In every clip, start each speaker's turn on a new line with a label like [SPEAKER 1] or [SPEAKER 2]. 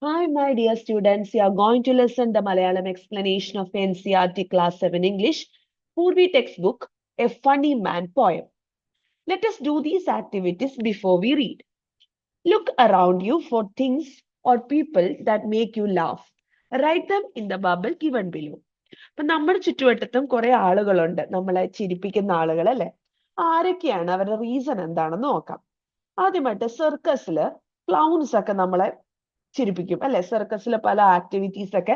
[SPEAKER 1] Hi, my dear students. You are going to listen the Malayalam explanation of NCERT Class 7 English, Purvi textbook, A Funny Man poem. Let us do these activities before we read. Look around you for things or people that make you laugh. Write them in the bubble given below. അപ്പൊ നമ്മുടെ ചുറ്റുവട്ടത്തും കുറെ ആളുകളുണ്ട് നമ്മളെ ചിരിപ്പിക്കുന്ന ആളുകൾ അല്ലെ. ആരൊക്കെയാണ്, അവരുടെ reason എന്താണെന്ന് നോക്കാം. ആദ്യമായിട്ട് സർക്കസില് ക്ലൗൺസ് ഒക്കെ നമ്മളെ ചിരിപ്പിക്കും അല്ലെ. സർക്കസിലെ പല ആക്ടിവിറ്റീസ് ഒക്കെ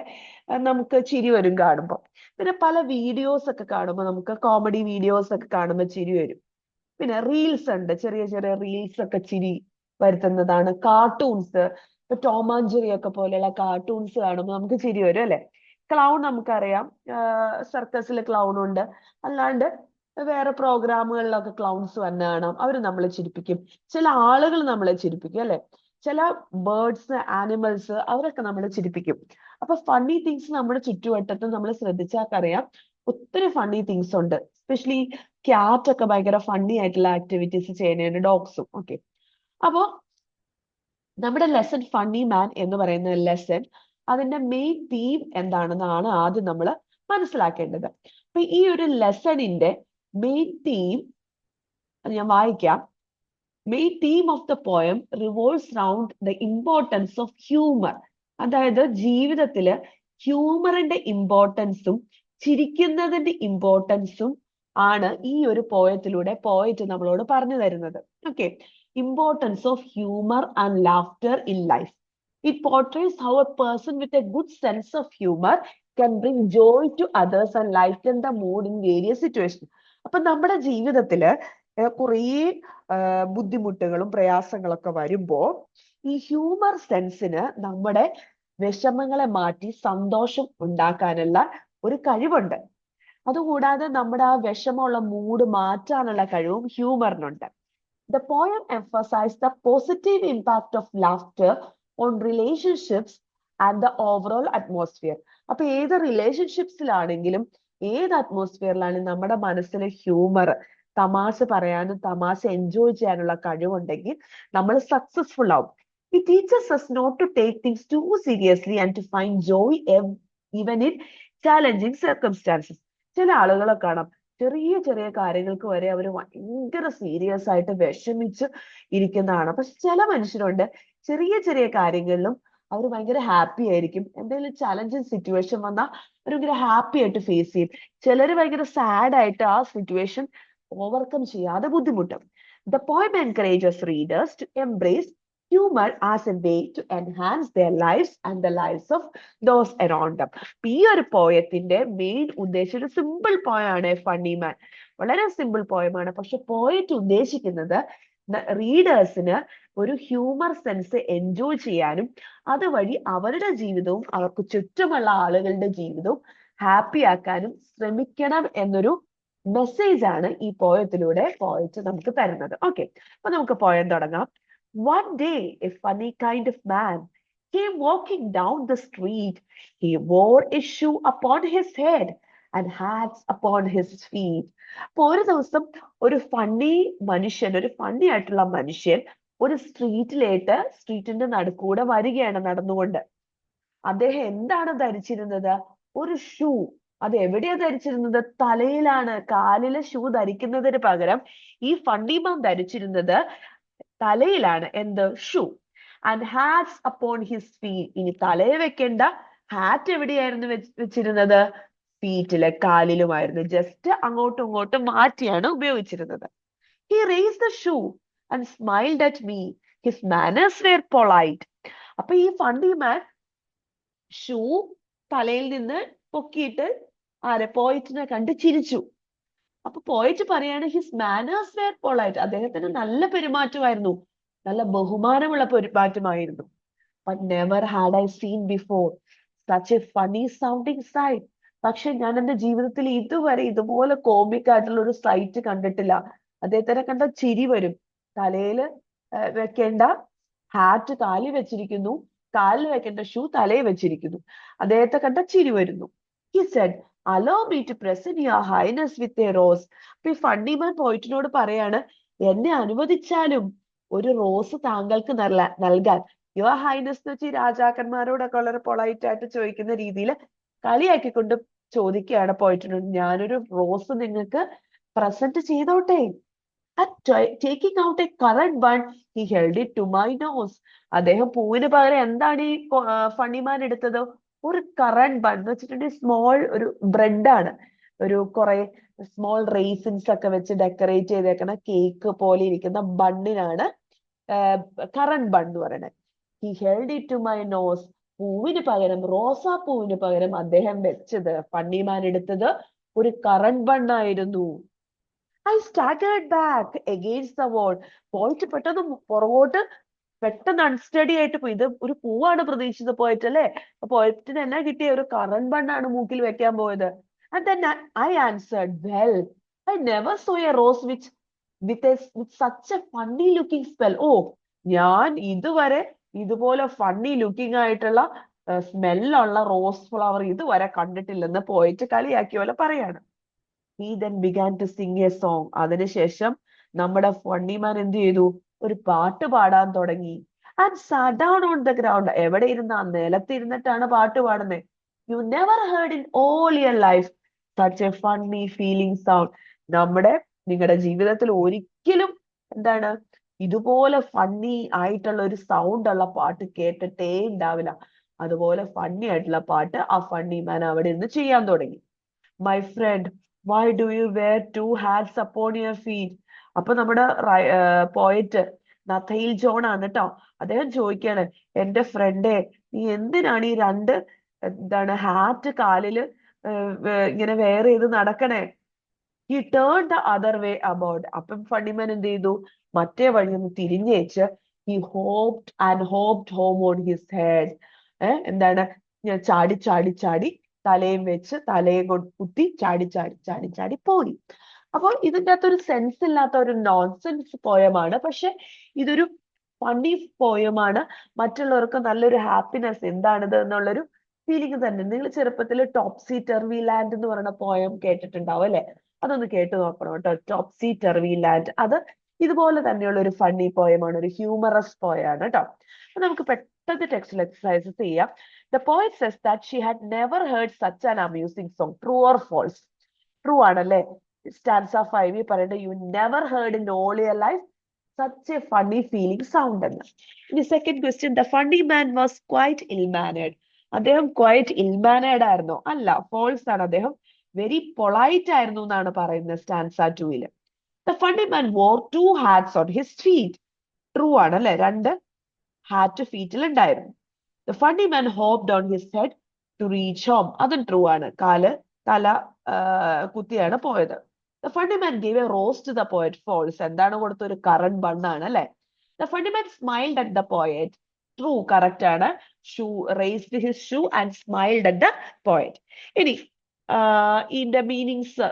[SPEAKER 1] നമുക്ക് ചിരി വരും കാണുമ്പോൾ. പിന്നെ പല വീഡിയോസ് ഒക്കെ കാണുമ്പോൾ നമുക്ക് കോമഡി വീഡിയോസ് ഒക്കെ കാണുമ്പോൾ ചിരി വരും. പിന്നെ റീൽസ് ഉണ്ട്, ചെറിയ ചെറിയ റീൽസ് ഒക്കെ ചിരി വരുത്തുന്നതാണ്. കാർട്ടൂൺസ്, ഇപ്പൊ ടോം ആൻഡ് ജെറി ഒക്കെ പോലെയുള്ള കാർട്ടൂൺസ് കാണുമ്പോൾ നമുക്ക് ചിരി വരും അല്ലെ. ക്ലൗൺ നമുക്കറിയാം, സർക്കസിൽ ക്ലൗൺ ഉണ്ട്. അല്ലാണ്ട് വേറെ പ്രോഗ്രാമുകളിലൊക്കെ ക്ലൗൺസ് വന്ന് കാണാം, അവർ നമ്മളെ ചിരിപ്പിക്കും. ചില ആളുകൾ നമ്മളെ ചിരിപ്പിക്കും അല്ലെ. ചില ബേർഡ്സ്, ആനിമൽസ്, അവരൊക്കെ നമ്മളെ ചിരിപ്പിക്കും. അപ്പൊ ഫണ്ണി തിങ്സ് നമ്മുടെ ചുറ്റുവട്ടത്ത് നമ്മൾ ശ്രദ്ധിച്ചാൽ അറിയാം, ഒത്തിരി ഫണ്ണി തിങ്സ് ഉണ്ട്. എസ്പെഷ്യലി ക്യാറ്റ് ഒക്കെ ഭയങ്കര ഫണ്ണി ആയിട്ടുള്ള ആക്ടിവിറ്റീസ് ചെയ്യുന്നുണ്ട്, ഡോഗ്സും. ഓക്കെ, അപ്പോ നമ്മുടെ ലെസൺ ഫണ്ണി മാൻ എന്ന് പറയുന്ന ലെസൺ, അതിന്റെ മെയിൻ തീം എന്താണെന്നാണ് ആദ്യം നമ്മൾ മനസ്സിലാക്കേണ്ടത്. അപ്പൊ ഈ ഒരു ലെസണിന്റെ മെയിൻ തീം ഞാൻ വായിക്കാം. Main theme of the poem revolves round the importance of humour. അതായത് ജീവിതത്തില് ഹ്യൂമറിന്റെ ഇമ്പോർട്ടൻസും ചിരിക്കുന്നതിന്റെ ഇമ്പോർട്ടൻസും ആണ് ഈ ഒരു പോയത്തിലൂടെ പോയറ്റ് നമ്മളോട് പറഞ്ഞു തരുന്നത്. Okay, importance of humour and laughter in life. It portrays how A person with a good sense of humour can bring joy to others and lighten the mood in various situations. അപ്പൊ നമ്മുടെ ജീവിതത്തില് കുറേ ബുദ്ധിമുട്ടുകളും പ്രയാസങ്ങളൊക്കെ വരുമ്പോ ഈ humour സെൻസിന് നമ്മുടെ വിഷമങ്ങളെ മാറ്റി സന്തോഷം ഉണ്ടാക്കാനുള്ള ഒരു കഴിവുണ്ട്. അതുകൂടാതെ നമ്മുടെ ആ വിഷമമുള്ള മൂഡ് മാറ്റാനുള്ള കഴിവും ഹ്യൂമറിനുണ്ട്. The poem emphasized the positive impact of laughter on relationships and the overall atmosphere. അപ്പൊ ഏത് റിലേഷൻഷിപ്സിലാണെങ്കിലും ഏത് അറ്റ്മോസ്ഫിയറിലാണെങ്കിലും നമ്മുടെ മനസ്സിലെ ഹ്യൂമർ, തമാശ പറയാനും തമാശ എൻജോയ് ചെയ്യാനുള്ള കഴിവുണ്ടെങ്കിൽ നമ്മൾ സക്സസ്ഫുൾ ആവും. It teaches us not to take things too seriously and to find joy even in challenging circumstances. ചില ആളുകളെ കാണാം, ചെറിയ ചെറിയ കാര്യങ്ങൾക്ക് വരെ അവർ ഭയങ്കര സീരിയസ് ആയിട്ട് വിഷമിച്ച് ഇരിക്കുന്നതാണ്. പക്ഷെ ചില മനുഷ്യരുണ്ട്, ചെറിയ ചെറിയ കാര്യങ്ങളിലും അവർ ഭയങ്കര ഹാപ്പി ആയിരിക്കും. എന്തെങ്കിലും ചലഞ്ചിങ് സിറ്റുവേഷൻ വന്നാൽ അവർ ഭയങ്കര ഹാപ്പി ആയിട്ട് ഫേസ് ചെയ്യും. ചിലർ ഭയങ്കര സാഡ് ആയിട്ട് ആ സിറ്റുവേഷൻ ഓവർകം ചെയ്യാതെ ബുദ്ധിമുട്ടും. The poem encourages readers to embrace humor as a way to enhance their lives and the lives of those around them. ഈ ഒരു പോയത്തിന്റെ മെയിൻ ഉദ്ദേശം, ഒരു സിമ്പിൾ പോയാണ് ഫണ്ണി മാൻ. വളരെ സിമ്പിൾ പോയമാണ്. പക്ഷെ പോയറ്റ് ഉദ്ദേശിക്കുന്നത് റീഡേഴ്സിന് ഒരു ഹ്യൂമർ സെൻസ് എൻജോയ് ചെയ്യാനും അതുവഴി അവരുടെ ജീവിതവും അവർക്ക് ചുറ്റുമുള്ള ആളുകളുടെ ജീവിതവും ഹാപ്പി ആക്കാനും ശ്രമിക്കണം എന്നൊരു മെസ്സേജ് ആണ് ഈ പോയത്തിലൂടെ പോയറ്റ് നമുക്ക് തരുന്നത്. ഓക്കെ, അപ്പൊ നമുക്ക് പോയം തുടങ്ങാം. One day a funny kind of man came walking down the street. He wore a shoe upon his head and hats upon his feet. അപ്പൊ ഒരു ദിവസം ഒരു ഫണ്ണി മനുഷ്യൻ, ഒരു ഫണ്ണി ആയിട്ടുള്ള മനുഷ്യൻ ഒരു സ്ട്രീറ്റിന്റെ നടുക്കൂടെ വരികയാണ് നടന്നുകൊണ്ട്. അദ്ദേഹം എന്താണ് ധരിച്ചിരുന്നത്? ഒരു ഷൂ. അത് എവിടെയാ ധരിച്ചിരുന്നത്? തലയിലാണ്. കാലിലെ ഷൂ ധരിക്കുന്നതിന് പകരം ഈ ഫണ്ണിമാൻ ധരിച്ചിരുന്നത് തലയിലാണ്. എന്ത്? Shoe. And hats upon his feet. ഇനി തലയിൽ വെക്കേണ്ട ഹാറ്റ് എവിടെയായിരുന്നു വെച്ചിരുന്നത്? ഫീറ്റില്, കാലിലുമായിരുന്നു. ജസ്റ്റ് അങ്ങോട്ടും ഇങ്ങോട്ടും മാറ്റിയാണ് ഉപയോഗിച്ചിരുന്നത്. He raised the shoe and smiled at me. His manners were polite. അപ്പൊ ഈ ഫണ്ണി മാൻ ഷൂ തലയിൽ നിന്ന് പൊക്കിയിട്ട് പോയിറ്റിനെ കണ്ട് ചിരിച്ചു. അപ്പൊ പോയിറ്റ് പറയാണ്, ഹിസ് മാനേഴ്സ് വേർ പൊളൈറ്റ്. അദ്ദേഹത്തിന് നല്ല പെരുമാറ്റമായിരുന്നു, നല്ല ബഹുമാനമുള്ള പെരുമാറ്റമായിരുന്നു. But never had I seen before such a funny sounding sight. പക്ഷെ ഞാൻ എന്റെ ജീവിതത്തിൽ ഇതുവരെ ഇതുപോലെ കോമിക് ആയിട്ടുള്ള ഒരു സൈറ്റ് കണ്ടിട്ടില്ല. അദ്ദേഹത്തിനെ കണ്ട ചിരി വരും. തലയില് വെക്കേണ്ട ഹാറ്റ് കാലിൽ വെച്ചിരിക്കുന്നു, കാലിൽ വെക്കേണ്ട ഷൂ തലയിൽ വെച്ചിരിക്കുന്നു. അദ്ദേഹത്തെ കണ്ട ചിരി വരുന്നു. He said, allow me to present your highness with a rose. അപ്പൊ ഈ ഫണ്ണിമാൻ പോയിറ്റിനോട് പറയാണ്, എന്നെ അനുവദിച്ചാലും ഒരു റോസ് താങ്കൾക്ക് നൽകാൻ. യുവർ ഹൈനസ് എന്ന് വെച്ച് ഈ രാജാക്കന്മാരോടൊക്കെ വളരെ പൊളൈറ്റ് ആയിട്ട് ചോദിക്കുന്ന രീതിയിൽ കളിയാക്കിക്കൊണ്ട് ചോദിക്കുകയാണ് പോയിട്ടുണ്ട്, ഞാനൊരു റോസ് നിങ്ങൾക്ക് പ്രസന്റ് ചെയ്തോട്ടെ. Taking out a currant bun he held it to my nose. അദ്ദേഹം പൂവിന് പകരം എന്താണ് ഈ ഫണ്ണിമാൻ എടുത്തത്? ഒരു കറന്റ് ബൺ എന്ന് വെച്ചിട്ടുണ്ടെങ്കിൽ സ്മോൾ ഒരു ബ്രെഡാണ്, ഒരു കുറെ സ്മോൾ റേസിൻസ് ഒക്കെ വെച്ച് ഡെക്കറേറ്റ് ചെയ്തേക്കുന്ന കേക്ക് പോലെ ഇരിക്കുന്ന ബണ്ണിനാണ് കറന്റ് ബൺ എന്ന് പറയുന്നത്. He held it to my nose. പൂവിന് പകരം, റോസാ പൂവിന് പകരം അദ്ദേഹം വെച്ചത്, ഫണ്ണിമാൻ എടുത്തത് ഒരു current ബണ്ണായിരുന്നു. I staggered back against the wall. പോയിട്ട് പെട്ടെന്ന് പുറകോട്ട് പെട്ടെന്ന് അൺസ്റ്റഡി ആയിട്ട് പോയി. ഇത് ഒരു പൂവാണ് പ്രതീക്ഷിച്ചത് പോയിട്ട് അല്ലേ? പോയിട്ടിന് എന്നാ കിട്ടിയ ഒരു കറന്റ് ബണ്ണാണ് മൂക്കിൽ വെക്കാൻ പോയത്. And then I answered, well, I never saw a rose with such a funny looking smell. ഓ, ഞാൻ ഇതുവരെ ഇതുപോലെ ഫണ്ണി ലുക്കിംഗ് ആയിട്ടുള്ള സ്മെല്ലുള്ള റോസ് ഫ്ലവർ ഇതുവരെ കണ്ടിട്ടില്ലെന്ന് പോയിട്ട് കളിയാക്കിയ പോലെ പറയാണ്. He then began to sing a song. അതിനുശേഷം നമ്മുടെ ഫണ്ണിമാൻ എന്ത് ചെയ്തു? ഒരു പാട്ട് പാടാൻ തുടങ്ങി. And sat down on the ground. എവിടെ ഇരുന്ന? നിലത്തിരുന്നിട്ടാണ് പാട്ട് പാടുന്നത്. You never heard in all your life such a funny feeling sound. നിങ്ങളുടെ ജീവിതത്തിൽ ഒരിക്കലും എന്താണ് ഇതുപോലെ ഫണ്ണി ആയിട്ടുള്ള ഒരു സൗണ്ട് ഉള്ള പാട്ട് കേട്ടിട്ടേ ഉണ്ടാവില്ല. അതുപോലെ ഫണ്ണി ആയിട്ടുള്ള പാട്ട് ആ ഫണ്ണിമാൻ അവിടെ നിന്ന് ചെയ്യാൻ തുടങ്ങി. My friend, why do you wear two hats upon your feet? അപ്പൊ നമ്മുടെ പോയറ്റ് നഥയിൽ ജോൺ ആണ് കേട്ടോ. അദ്ദേഹം ചോദിക്കാണ്, എന്റെ ഫ്രണ്ടേ, നീ എന്തിനാണ് ഈ രണ്ട് ഹാറ്റ് കാലില് ഇങ്ങനെ വെയർ ചെയ്ത് നടക്കണേ? He turned the other way about. അപ്പം ഫണ്ണിമാൻ എന്ത് ചെയ്തു? മറ്റേ വഴി ഒന്ന് തിരിഞ്ഞേച്ച് he hoped and hoped home on his head. എന്താണ്? ഞാൻ ചാടി ചാടി ചാടി തലയും വെച്ച് തലയെ കുത്തി ചാടി ചാടി ചാടി ചാടി പോയി. അപ്പോൾ ഇതിൻ്റെ അകത്തൊരു സെൻസ് ഇല്ലാത്ത ഒരു നോൺസെൻസ് പോയമാണ്, പക്ഷെ ഇതൊരു ഫണ്ണി പോയമാണ്. മറ്റുള്ളവർക്ക് നല്ലൊരു ഹാപ്പിനെസ് എന്താണിത് എന്നുള്ളൊരു ഫീലിംഗ് തന്നെ. നിങ്ങൾ ചെറുപ്പത്തിൽ ടോപ്സി ടെർവി ലാൻഡ് എന്ന് പറയുന്ന പോയം കേട്ടിട്ടുണ്ടാവും അല്ലെ? അതൊന്ന് കേട്ടു നോക്കണം കേട്ടോ. ടോപ്സി ടെർവി ലാൻഡ്, അത് ഇതുപോലെ തന്നെയുള്ള ഒരു ഫണ്ണി പോയമാണ്, ഒരു ഹ്യൂമറസ് പോയാണ് കേട്ടോ. അപ്പൊ നമുക്ക് പെട്ടെന്ന് ടെക്സ്റ്റിൽ എക്സസൈസസ് ചെയ്യാം. The poet says that she had never heard such an amusing song. True or false? True ആണല്ലേ? Stanza 5 പറയട്ടെ, you never heard in all your life such a funny feeling sound എന്ന്. ഇനി second question, the funny man was quite ill-mannered. അദ്ദേഹം quite ill-mannered ആയിരുന്നോ? അല്ല, false ആണ്. അദ്ദേഹം very polite ആയിരുന്നു എന്നാണ് പറയുന്നത് stanza 2. The funny man wore two hats on his feet. True ആണല്ലേ? രണ്ട് ഹാറ്റ് ഫീറ്റിൽ ഉണ്ടായിരുന്നു. The funny man hopped on his head to reach home. അതും ട്രൂ ആണ്. തല കുത്തിയാണ് പോയത്. The funny man gave a rose to the poet. False. എന്താണ് കൊടുത്ത? ഒരു കറന്റ് ബണ്ണാണ് അല്ലെ? The funny man smiled at the poet. True. Correct ആണ്. Raised his shoe and smiled at the poet. ഇനി ഇതിന്റെ meanings,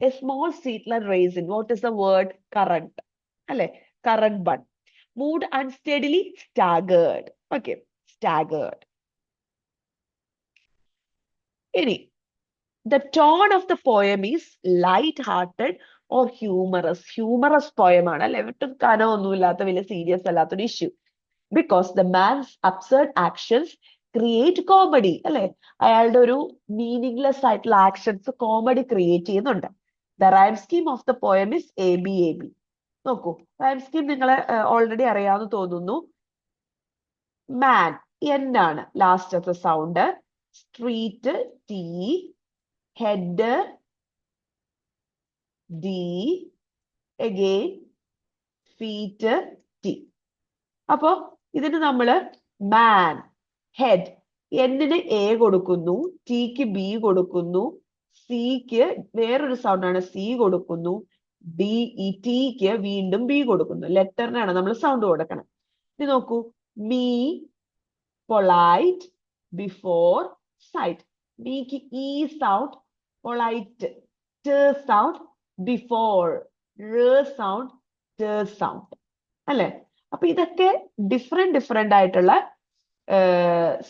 [SPEAKER 1] a small seedling raisin. What is the word? Current അല്ലെ? Current bun. Moved unsteadily, staggered. Okay. Staggered. Any, the tone of the poem is light-hearted or humorous. Humorous poem ആണ് അല്ലെ? ഒട്ടും കനമൊന്നുമില്ലാത്ത, വലിയ serious അല്ലാത്തൊരു issue. Because the man's absurd actions create comedy അല്ലെ? അയാളുടെ ഒരു meaningless ആയിട്ടുള്ള ആക്ഷൻസ് കോമഡി ക്രിയേറ്റ് ചെയ്യുന്നുണ്ട്. The rhyme scheme of the poem is ABAB. നോക്കൂ, റൈം സ്കീം നിങ്ങളെ ഓൾറെഡി അറിയാമെന്ന് തോന്നുന്നു. മാൻ, എന്നാണ് ലാസ്റ്റത്തെ sound. Street, T. Head, D. Again feet, T. അപ്പോ ഇതിന് നമ്മള് മാൻ, ഹെഡ്, എന്നിന് എ കൊടുക്കുന്നു, ടിക്ക് ബി കൊടുക്കുന്നു, സിക്ക് വേറൊരു സൗണ്ട് ആണ് സി കൊടുക്കുന്നു, ടിക്ക് വീണ്ടും ബി കൊടുക്കുന്നു. ലെറ്ററിനാണ് നമ്മൾ സൗണ്ട് കൊടുക്കണം. ഇത് നോക്കൂ, me, polite, before, sight. Meek e sound, polite, t sound, before, sound, sound അല്ലെ? അപ്പൊ ഇതൊക്കെ ഡിഫറെന്റ് ആയിട്ടുള്ള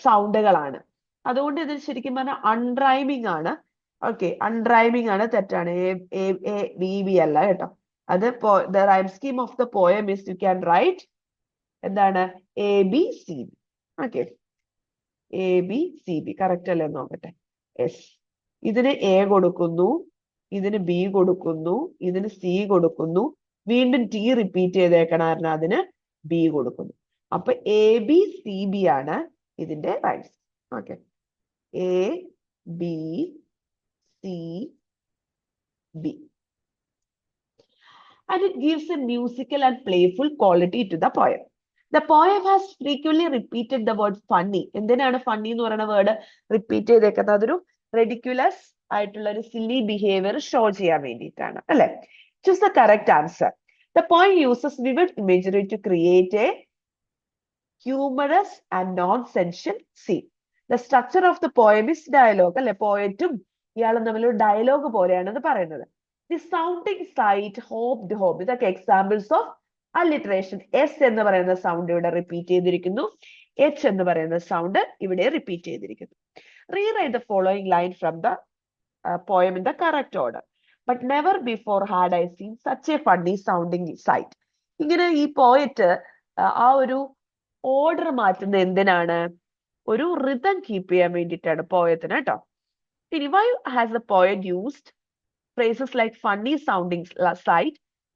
[SPEAKER 1] സൗണ്ടുകളാണ്. അതുകൊണ്ട് ഇത് ശരിക്കും പറഞ്ഞാൽ അൺറൈമിംഗ് ആണ്. ഓക്കെ, അൺറൈമിംഗ് ആണ്, തെറ്റാണ്. എ ബി ബി അല്ല കേട്ടോ. അത് the rhyme scheme of the poem is you can write എന്താണ് ABCD. ഓക്കെ, ABCD കറക്റ്റ് അല്ലേ നോക്കട്ടെ. യെസ്, ഇതിന് A കൊടുക്കുന്നു, ഇതിന് B കൊടുക്കുന്നു, ഇതിന് C കൊടുക്കുന്നു, വീണ്ടും T റിപ്പീറ്റ് ചെയ്തേക്കണം, അതിന് B കൊടുക്കുന്നു. അപ്പൊ ABCB ആണ് ഇതിന്റെ rights. Okay, ABCB. And it gives a musical and playful quality to the poem. The poem has frequently repeated the word funny. എന്തിനാണ് funny എന്ന് പറയുന്ന വേർഡ് റിപ്പീറ്റ് ചെയ്തേക്കുന്നത്? അതൊരു റെഡിക്യുലസ് ആയിട്ടുള്ള ഒരു സില്ലി ബിഹേവിയർ ഷോ ചെയ്യാൻ വേണ്ടിയിട്ടാണ്, അല്ലെ? Choose the correct answer. The poem uses vivid imagery to create a humorous and nonsensical scene. The structure of the poem is dialogue, അല്ലെ? പോയറ്റും ഇയാളും തമ്മിലൊരു ഡയലോഗ് പോലെയാണ് ഇത് പറയുന്നത്. The sounding site, hoped, hope, ഇതൊക്കെ എക്സാമ്പിൾസ് ഓഫ് അലിട്രേഷൻ. എസ് എന്ന് പറയുന്ന sound ഇവിടെ റിപ്പീറ്റ് ചെയ്തിരിക്കുന്നു, എച്ച് എന്ന് പറയുന്ന സൗണ്ട് ഇവിടെ റിപ്പീറ്റ് ചെയ്തിരിക്കുന്നു. Rewrite the following line from the poem in the correct order. But never before had I seen such a funny sounding site. ഇങ്ങനെ ഈ പോയറ്റ് ആ ഒരു ഓർഡർ മാറ്റുന്ന എന്തിനാണ്? ഒരു റിതം കീപ്പ് ചെയ്യാൻ വേണ്ടിയിട്ടാണ് പോയത്തിന്, കേട്ടോ. ഇനി why has the poet used phrases like funny sounding sight,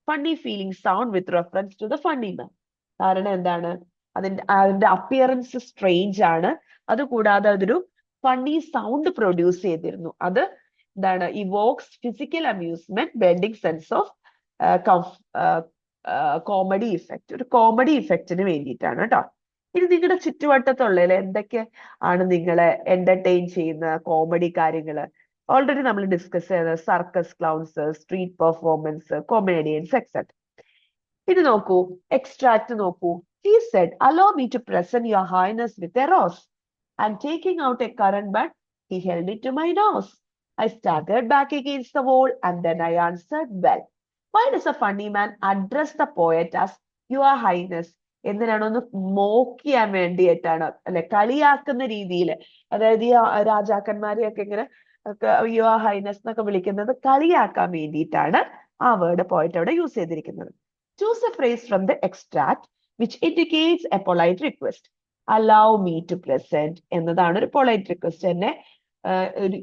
[SPEAKER 1] funny feeling sound with reference to the funny man? കാരണം എന്താണ്? അതിന്റെ അപ്പിയറൻസ് സ്ട്രേഞ്ച് ആണ്, അതുകൂടാതെ അതൊരു ഫണ്ണി സൗണ്ട് പ്രൊഡ്യൂസ് ചെയ്തിരുന്നു. അത് എന്താണ്? Evokes physical amusement, bending sense of comedy effect, ഒരു കോമഡി ഇഫക്റ്റിന് വേണ്ടിയിട്ടാണ്, കേട്ടോ. ഇനി നിങ്ങളുടെ ചുറ്റുവട്ടത്തുള്ളതിൽ എന്തൊക്കെ ആണ് നിങ്ങളെ എന്റർടൈൻ ചെയ്യുന്ന കോമഡി കാര്യങ്ങള്? ഓൾറെഡി നമ്മൾ ഡിസ്കസ് ചെയ്ത circus clowns, street performance, comedians, etcetera. ഇത് നോക്കൂ, എക്സ്ട്രാക്ട് നോക്കൂ. He said, "Allow me to present your highness with a rose." And taking out a currant bud, he held it to my nose. I staggered back against the wall, and then I answered, "Well." Why does a funny man address the poet as your highness? എന്തിനാണ്? ഒന്ന് mock ചെയ്യാൻ വേണ്ടിയിട്ടാണ്, അല്ലെ? കളിയാക്കുന്ന രീതിയിൽ. അതായത് ഈ രാജാക്കന്മാരെയൊക്കെ ഇങ്ങനെ യുവർ ഹൈനസ് എന്നൊക്കെ വിളിക്കുന്നത് കളിയാക്കാൻ വേണ്ടിയിട്ടാണ് ആ വേർഡ് പോയിട്ട് അവിടെ യൂസ് ചെയ്തിരിക്കുന്നത്. Choose a phrase from the extract which indicates a polite request. Allow me to present എന്നതാണ് ഒരു പൊളൈറ്റ് റിക്വസ്റ്റ്. എന്നെ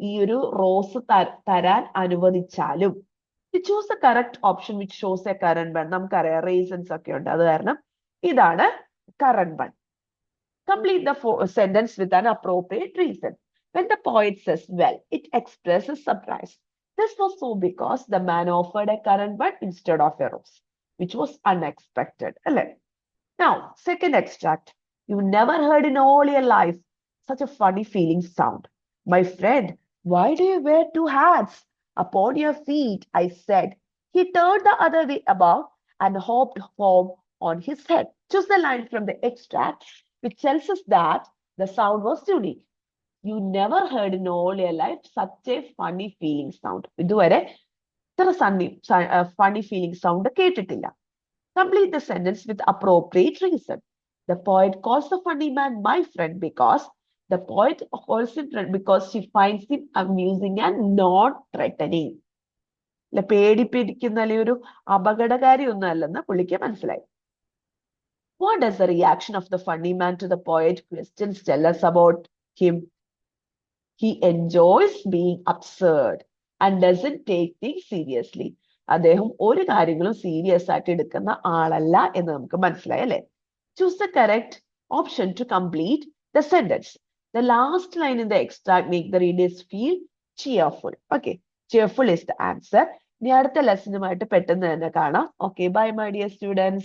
[SPEAKER 1] ഈ ഒരു റോസ് തരാൻ അനുവദിച്ചാലും. Choose the correct option which shows a currant bud. നമുക്കറിയാം റീസൺസ് ഒക്കെ ഉണ്ട്, അത് കാരണം ഇതാണ് currant bud. Complete the sentence with an appropriate reason. When the poet says, "Well," it expresses surprise. This was so because the man offered a currant bud instead of a rose, which was unexpected. Now, second extract. You never heard in all your life such a funny feeling sound. "My friend, why do you wear two hats upon your feet?" I said. He turned the other way about and hopped home on his head. Choose the line from the extract which tells us that the sound was unique. You never heard in all your life such a funny feeling sound. ഇതുവരെ ഇത്ര funny feeling sound കേട്ടിട്ടില്ല. Complete the sentence with appropriate reason. The poet calls the funny man my friend because the poet calls him friend because she finds him amusing and not threatening. പേടിപ്പിടിക്കുന്ന അല്ലെങ്കിൽ ഒരു അപകടകാരി ഒന്നും അല്ലെന്ന് പുള്ളിക്ക് മനസ്സിലായി. What does the reaction of the funny man to the poet questions tell us about him? He enjoys being absurd and doesn't take things seriously. അദ്ദേഹം ഒരു കാര്യങ്ങളും serious ആയിട്ട് എടുക്കുന്ന ആളല്ല എന്ന് നമുക്ക് മനസ്സിലായി, അല്ലെ? Choose the correct option to complete the sentence. The last line in the extract make the readers feel cheerful. Okay, cheerful is the answer. ഇനി അടുത്ത ലെസനുമായിട്ട് പെട്ടെന്ന് തന്നെ കാണാം. Okay, bye my dear students.